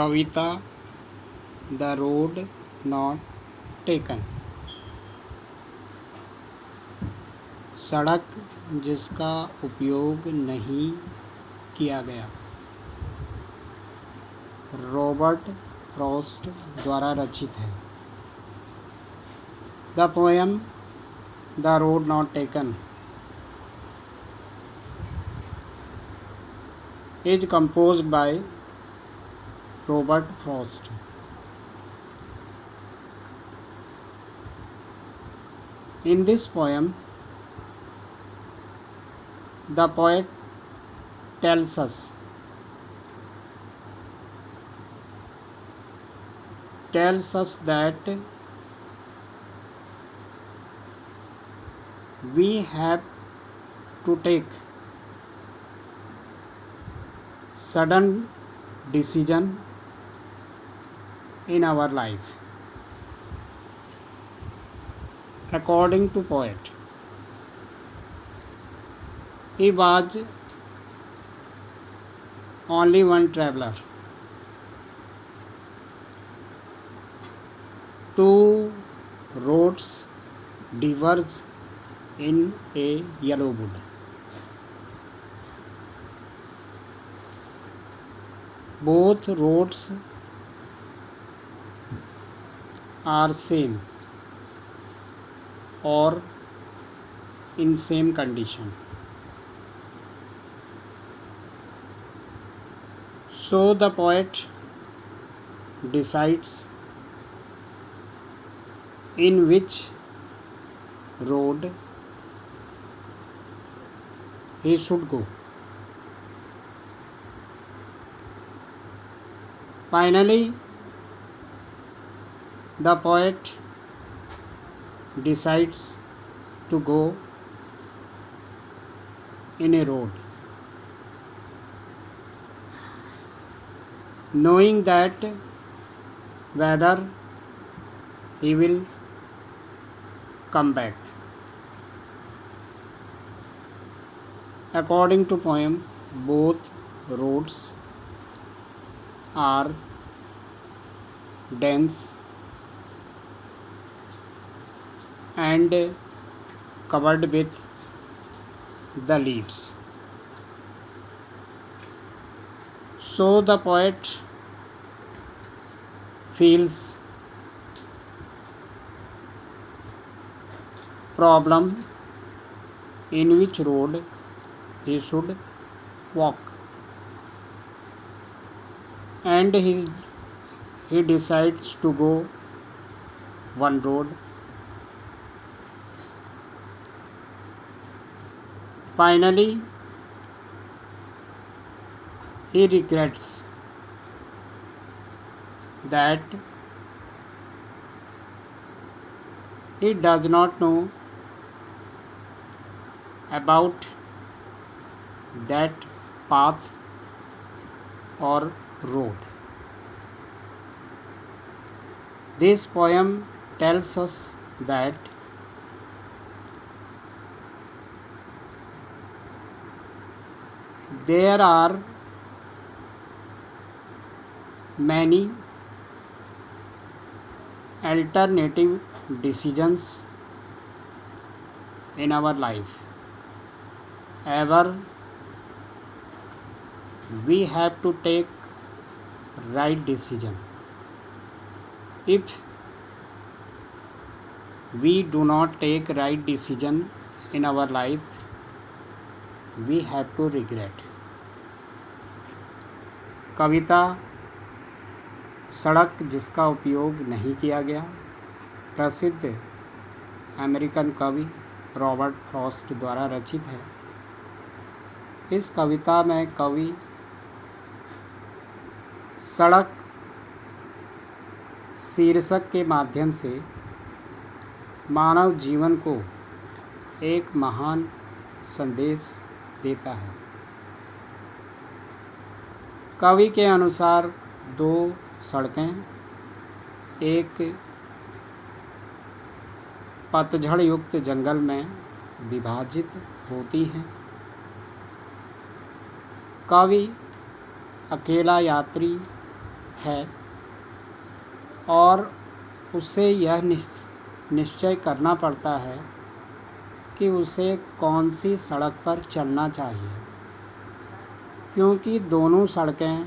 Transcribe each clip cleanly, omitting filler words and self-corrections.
Kavita the road not taken. सड़क जिसका उपयोग नहीं किया गया। रॉबर्ट फ्रॉस्ट द्वारा रचित है। The poem the road not taken is composed by Robert Frost. In this poem, the poet tells us that we have to take sudden decision in our life. According to poet, he was only one traveler. Two roads diverge in a yellow wood. Both roads are same or in same condition. So the poet decides in which road he should go. Finally, the poet decides to go in a road, knowing that whether he will come back. According to poem, both roads are dense and covered with the leaves. So the poet feels problem in which road he should walk, and he decides to go one road. Finally, he regrets that he does not know about that path or road. This poem tells us that there are many alternative decisions in our life. Ever we have to take right decision. If we do not take right decision in our life, we have to regret. कविता सड़क जिसका उपयोग नहीं किया गया, प्रसिद्ध American कवि Robert Frost द्वारा रचित है। इस कविता में कवि सड़क शीर्षक के माध्यम से मानव जीवन को एक महान संदेश देता है। कवि के अनुसार दो सड़कें एक पतझड़ युक्त जंगल में विभाजित होती हैं। कवि अकेला यात्री है और उसे यह निश्चय करना पड़ता है कि उसे कौन सी सड़क पर चलना चाहिए, क्योंकि दोनों सड़कें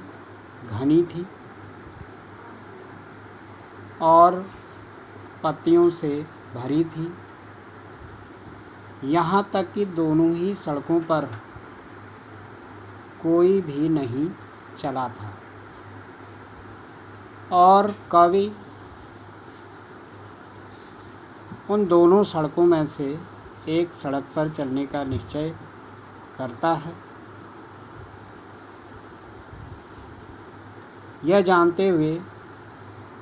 घनी थी और पत्तियों से भरी थी। यहाँ तक कि दोनों ही सड़कों पर कोई भी नहीं चला था और कवि उन दोनों सड़कों में से एक सड़क पर चलने का निश्चय करता है, यह जानते हुए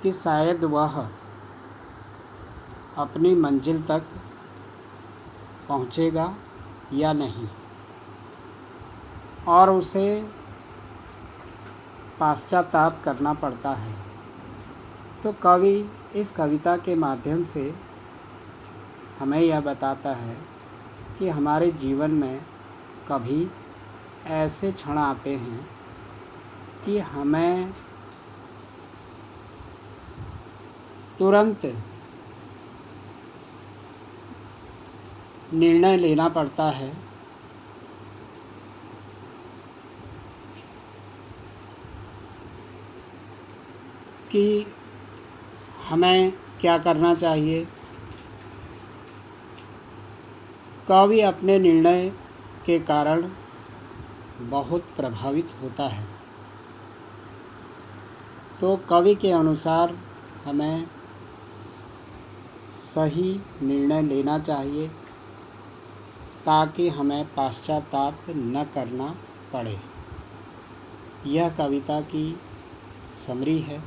कि शायद वह अपनी मंजिल तक पहुंचेगा या नहीं, और उसे पश्चाताप करना पड़ता है। तो कवि इस कविता के माध्यम से हमें यह बताता है कि हमारे जीवन में कभी ऐसे क्षण आते हैं कि हमें तुरंत निर्णय लेना पड़ता है कि हमें क्या करना चाहिए। कवि अपने निर्णय के कारण बहुत प्रभावित होता है। तो कवि के अनुसार हमें सही निर्णय लेना चाहिए ताकि हमें पश्चाताप न करना पड़े। यह कविता की समरी है।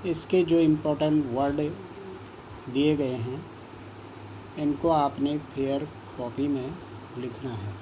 इसके जो इम्पोर्टेंट वर्ड दिए गए हैं इनको आपने फेयर कॉपी में लिखना है।